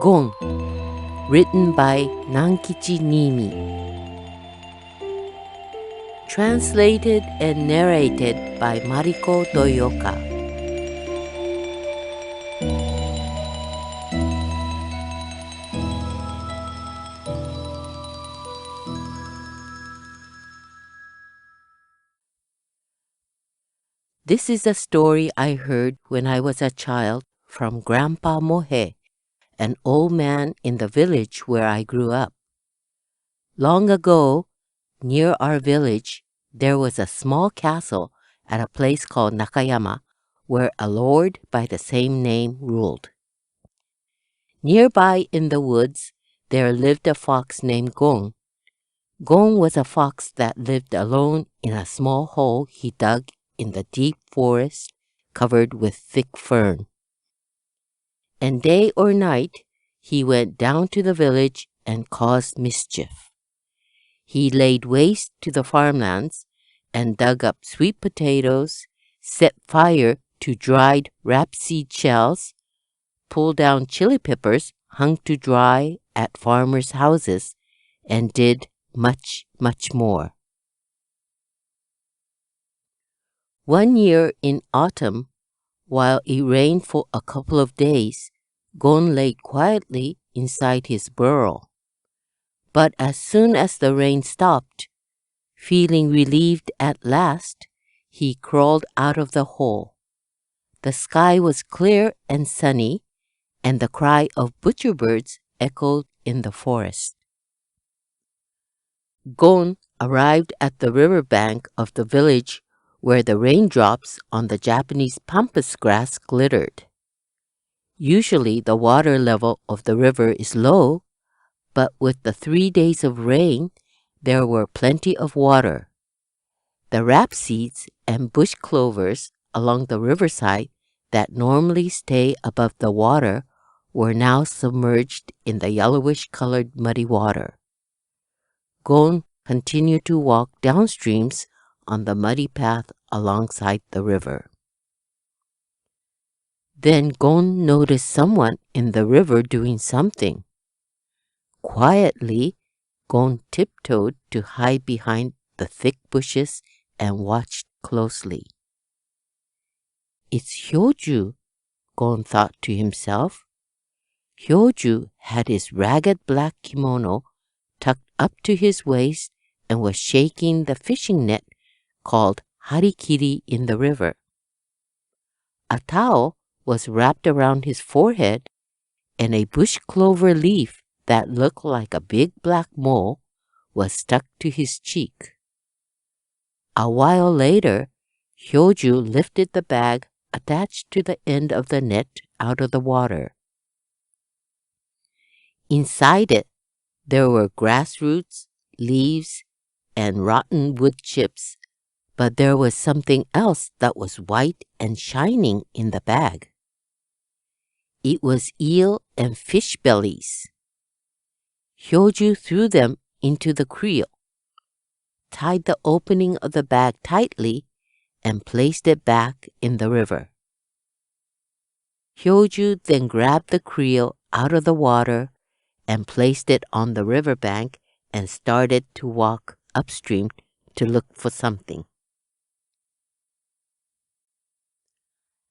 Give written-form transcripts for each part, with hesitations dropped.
Gon, written by Nankichi Niimi. Translated and narrated by Mariko Toyoka. This is a story I heard when I was a child from Grandpa Mohe, an old man in the village where I grew up. Long ago, near our village, there was a small castle at a place called Nakayama, where a lord by the same name ruled. Nearby in the woods, there lived a fox named Gon. Gon was a fox that lived alone in a small hole he dug in the deep forest covered with thick fern. And day or night, he went down to the village and caused mischief. He laid waste to the farmlands and dug up sweet potatoes, set fire to dried rapeseed shells, pulled down chili peppers hung to dry at farmers' houses, and did much, much more. One year in autumn, while it rained for a couple of days, Gon lay quietly inside his burrow. But as soon as the rain stopped, feeling relieved at last, he crawled out of the hole. The sky was clear and sunny, and the cry of butcher birds echoed in the forest. Gon arrived at the riverbank of the village where the raindrops on the Japanese pampas grass glittered. Usually the water level of the river is low, but with the 3 days of rain, there were plenty of water. The rapeseeds and bush clovers along the riverside that normally stay above the water were now submerged in the yellowish-colored muddy water. Gon continued to walk downstreams on the muddy path alongside the river. Then Gon noticed someone in the river doing something. Quietly, Gon tiptoed to hide behind the thick bushes and watched closely. It's Hyoju, Gon thought to himself. Hyoju had his ragged black kimono tucked up to his waist and was shaking the fishing net called harikiri in the river. A towel was wrapped around his forehead, and a bush clover leaf that looked like a big black mole was stuck to his cheek. A while later, Hyoju lifted the bag attached to the end of the net out of the water. Inside it, there were grass roots, leaves, and rotten wood chips, but there was something else that was white and shining in the bag. It was eel and fish bellies. Hyoju threw them into the creel, tied the opening of the bag tightly, and placed it back in the river. Hyoju then grabbed the creel out of the water and placed it on the riverbank and started to walk upstream to look for something.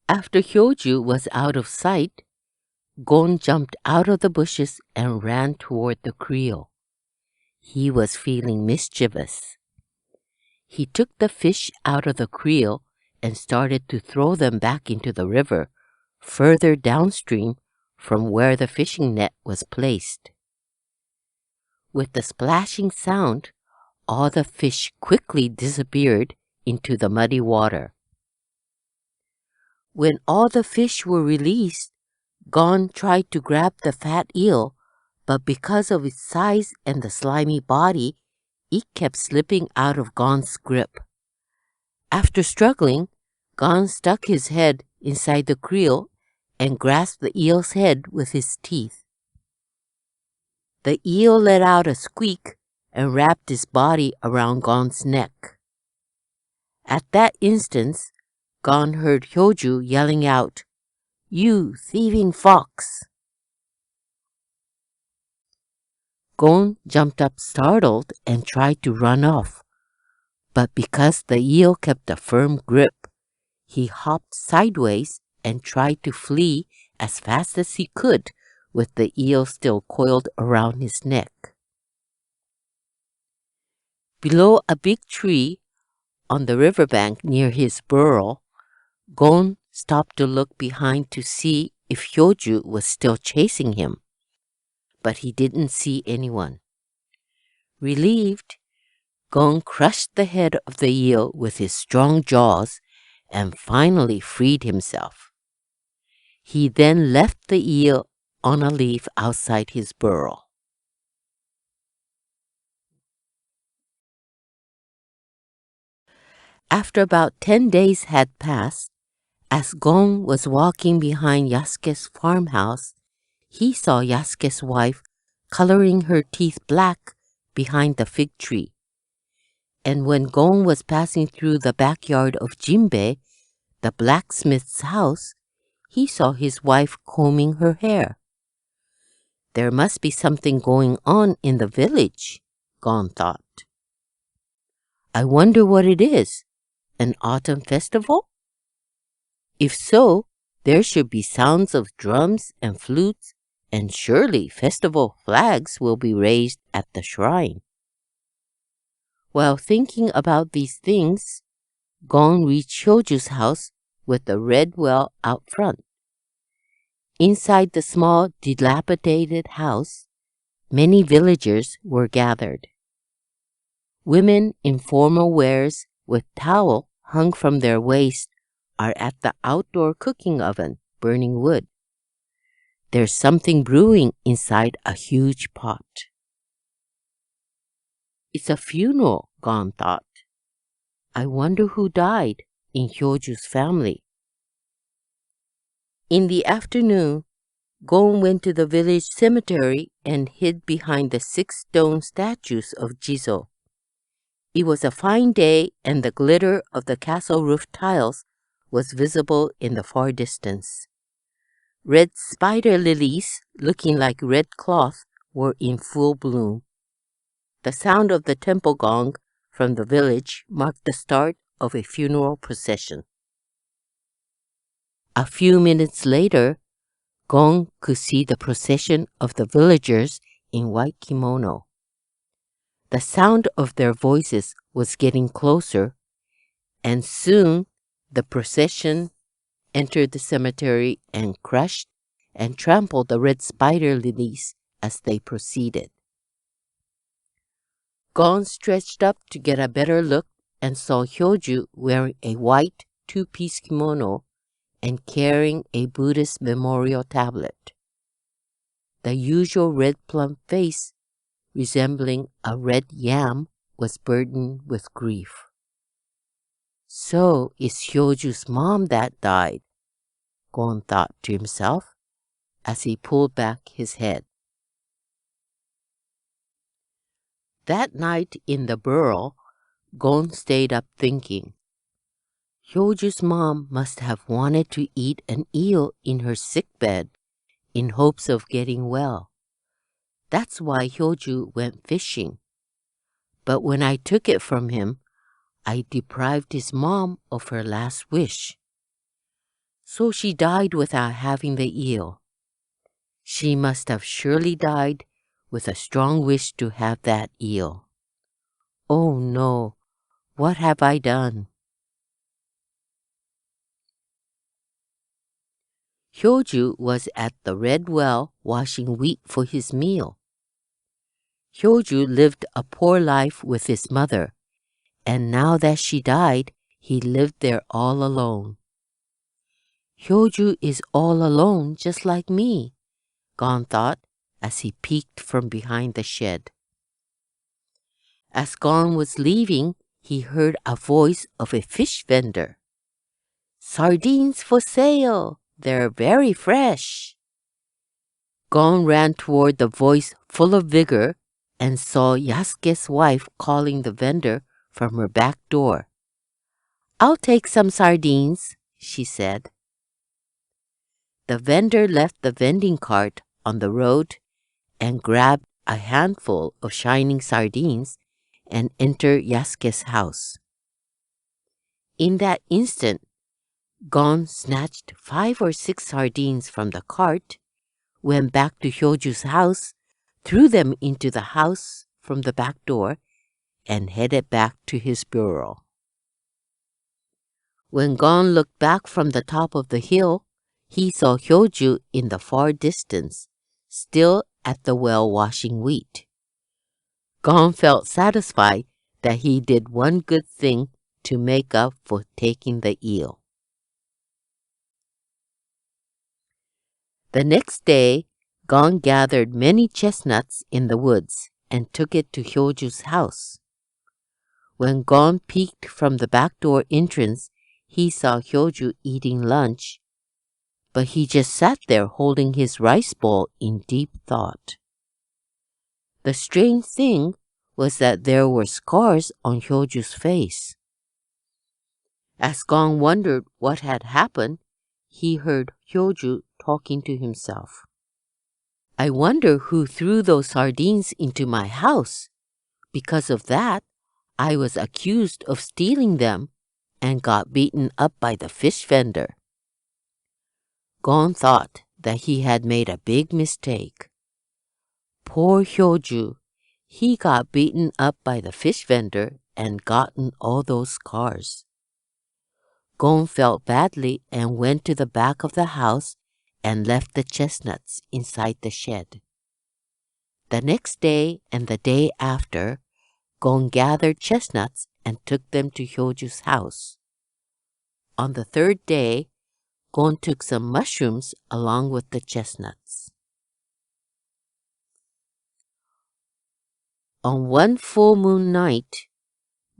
After Hyoju was out of sight, Gon jumped out of the bushes and ran toward the creel. He was feeling mischievous. He took the fish out of the creel and started to throw them back into the river, further downstream from where the fishing net was placed. With the splashing sound, all the fish quickly disappeared into the muddy water. When all the fish were released, Gon tried to grab the fat eel, but because of its size and the slimy body, it kept slipping out of Gon's grip. After struggling, Gon stuck his head inside the creel and grasped the eel's head with his teeth. The eel let out a squeak and wrapped his body around Gon's neck. At that instant, Gon heard Hyoju yelling out, "You thieving fox!" Gon jumped up startled and tried to run off, but because the eel kept a firm grip, he hopped sideways and tried to flee as fast as he could with the eel still coiled around his neck. Below a big tree on the riverbank near his burrow, Gon stopped to look behind to see if Hyoju was still chasing him, but he didn't see anyone. Relieved, Gon crushed the head of the eel with his strong jaws and finally freed himself. He then left the eel on a leaf outside his burrow. After about 10 days had passed, as Gon was walking behind Yasuke's farmhouse, he saw Yasuke's wife coloring her teeth black behind the fig tree. And when Gon was passing through the backyard of Jinbei, the blacksmith's house, he saw his wife combing her hair. There must be something going on in the village, Gon thought. I wonder what it is. An autumn festival? If so, there should be sounds of drums and flutes, and surely festival flags will be raised at the shrine. While thinking about these things, Gon reached Hyoju's house with the red well out front. Inside the small, dilapidated house, many villagers were gathered. Women in formal wears with towel hung from their waist are at the outdoor cooking oven burning wood. There's something brewing inside a huge pot. It's a funeral, Gon thought. I wonder who died in Hyoju's family. In the afternoon, Gon went to the village cemetery and hid behind the 6 stone statues of Jizo. It was a fine day and the glitter of the castle roof tiles was visible in the far distance. Red spider lilies, looking like red cloth, were in full bloom. The sound of the temple gong from the village marked the start of a funeral procession. A few minutes later, Gon could see the procession of the villagers in white kimono. The sound of their voices was getting closer, and soon the procession entered the cemetery and crushed and trampled the red spider lilies as they proceeded. Gon stretched up to get a better look and saw Hyoju wearing a white 2-piece kimono and carrying a Buddhist memorial tablet. The usual red plum face, resembling a red yam, was burdened with grief. So it's Hyoju's mom that died, Gon thought to himself as he pulled back his head. That night in the burrow, Gon stayed up thinking. Hyoju's mom must have wanted to eat an eel in her sickbed in hopes of getting well. That's why Hyoju went fishing. But when I took it from him, I deprived his mom of her last wish. So she died without having the eel. She must have surely died with a strong wish to have that eel. Oh no, what have I done? Hyoju was at the red well washing wheat for his meal. Hyoju lived a poor life with his mother, and now that she died, he lived there all alone. Hyoju is all alone just like me, Gon thought as he peeked from behind the shed. As Gon was leaving, he heard a voice of a fish vendor. Sardines for sale! They're very fresh. Gon ran toward the voice full of vigor and saw Yasuke's wife calling the vendor from her back door. I'll take some sardines, she said. The vendor left the vending cart on the road and grabbed a handful of shining sardines and enter Yasuke's house. In that instant, Gon snatched 5 or 6 sardines from the cart, went back to Hyoju's house, threw them into the house from the back door, and headed back to his bureau. When Gon looked back from the top of the hill, he saw Hyoju in the far distance, still at the well washing wheat. Gon felt satisfied that he did one good thing to make up for taking the eel. The next day, Gon gathered many chestnuts in the woods and took it to Hyoju's house. When Gon peeked from the back door entrance, he saw Hyoju eating lunch, but he just sat there holding his rice bowl in deep thought. The strange thing was that there were scars on Hyoju's face. As Gon wondered what had happened, he heard Hyoju talking to himself. I wonder who threw those sardines into my house. Because of that, I was accused of stealing them and got beaten up by the fish vendor. Gon thought that he had made a big mistake. Poor Hyoju, he got beaten up by the fish vendor and gotten all those scars. Gon felt badly and went to the back of the house and left the chestnuts inside the shed. The next day and the day after, Gon gathered chestnuts and took them to Hyoju's house. On the 3rd day, Gon took some mushrooms along with the chestnuts. On one full moon night,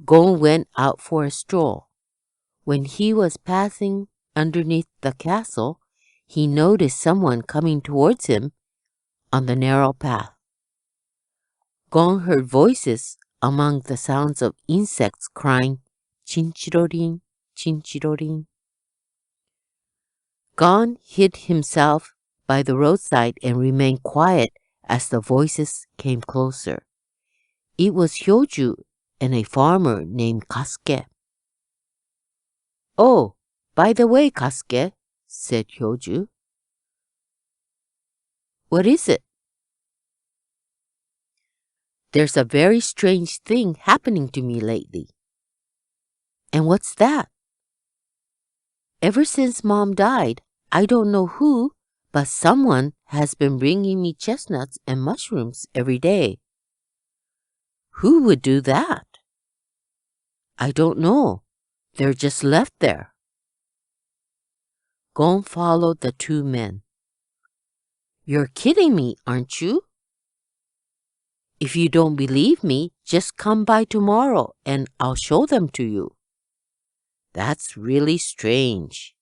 Gon went out for a stroll. When he was passing underneath the castle, he noticed someone coming towards him on the narrow path. Gon heard voices among the sounds of insects crying, "Chinchirorin, chinchirorin." Gon hid himself by the roadside and remained quiet as the voices came closer. It was Hyoju and a farmer named Kasuke. "Oh, by the way, Kasuke," said Hyoju. "What is it?" "There's a very strange thing happening to me lately." "And what's that?" "Ever since Mom died, I don't know who, but someone has been bringing me chestnuts and mushrooms every day." "Who would do that?" "I don't know. They're just left there." Gon followed the 2 men. "You're kidding me, aren't you? If you don't believe me, just come by tomorrow and I'll show them to you." "That's really strange."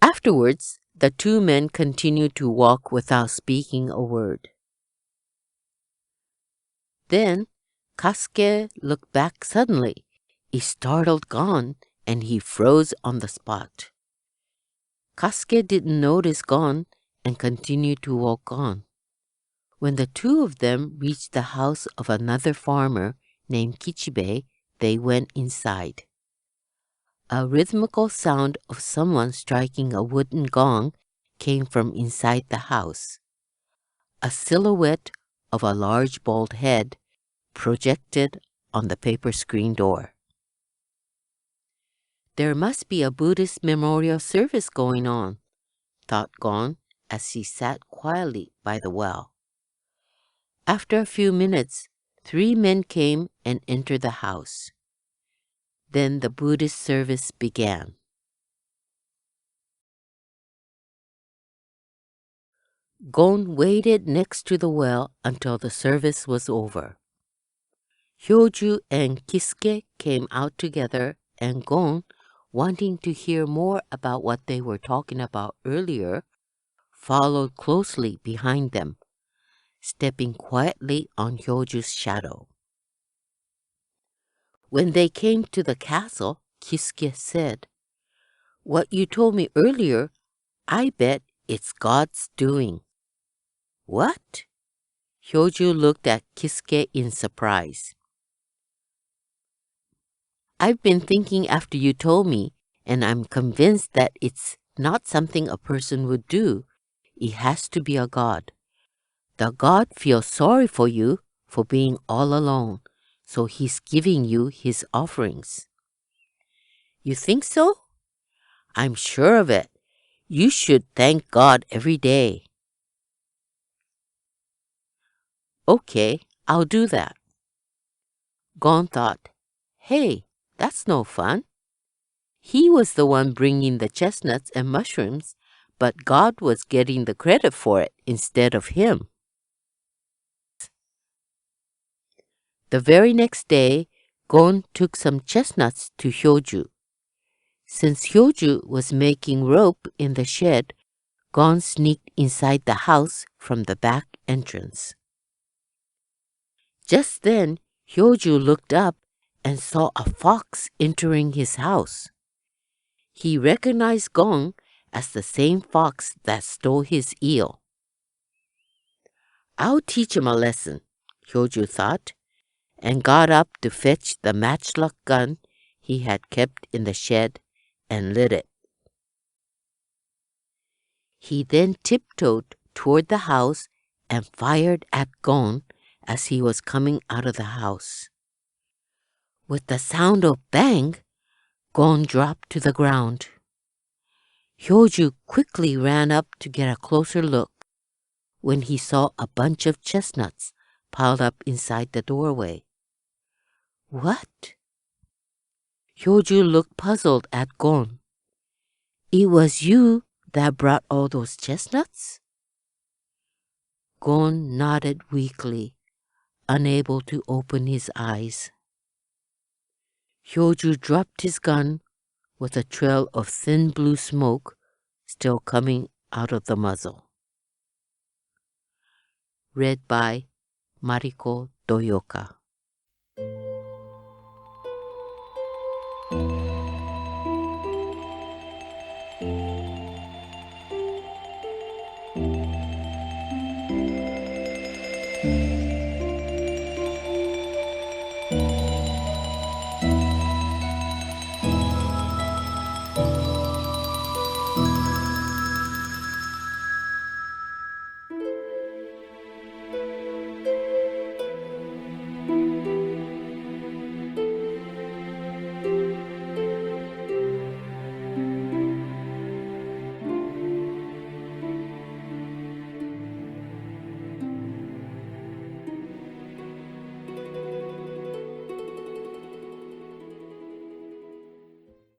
Afterwards, the 2 men continued to walk without speaking a word. Then Kasuke looked back suddenly. He startled Gon and he froze on the spot. Kasuke didn't notice Gon and continued to walk on. When the 2 of them reached the house of another farmer named Kichibe, they went inside. A rhythmical sound of someone striking a wooden gong came from inside the house. A silhouette of a large bald head projected on the paper screen door. "There must be a Buddhist memorial service going on," thought Gon as he sat quietly by the well. After a few minutes, 3 men came and entered the house. Then the Buddhist service began. Gon waited next to the well until the service was over. Hyoju and Kisuke came out together, and Gon, wanting to hear more about what they were talking about earlier, followed closely behind them, stepping quietly on Hyoju's shadow. When they came to the castle, Kisuke said, "What you told me earlier, I bet it's God's doing." What? Hyoju looked at Kisuke in surprise. I've been thinking after you told me, and I'm convinced that it's not something a person would do. It has to be a god. The god feels sorry for you for being all alone, so he's giving you his offerings. You think so? I'm sure of it. You should thank God every day. Okay, I'll do that. Gon thought, hey, that's no fun. He was the one bringing the chestnuts and mushrooms, but God was getting the credit for it instead of him. The very next day, Gon took some chestnuts to Hyoju. Since Hyoju was making rope in the shed, Gon sneaked inside the house from the back entrance. Just then, Hyoju looked up and saw a fox entering his house. He recognized Gon as the same fox that stole his eel. I'll teach him a lesson, Hyoju thought, and got up to fetch the matchlock gun he had kept in the shed and lit it. He then tiptoed toward the house and fired at Gon as he was coming out of the house. With the sound of bang, Gon dropped to the ground. Hyoju quickly ran up to get a closer look when he saw a bunch of chestnuts piled up inside the doorway. What? Hyoju looked puzzled at Gon. It was you that brought all those chestnuts? Gon nodded weakly, unable to open his eyes. Hyoju dropped his gun with a trail of thin blue smoke still coming out of the muzzle. Read by Mariko Doyoka.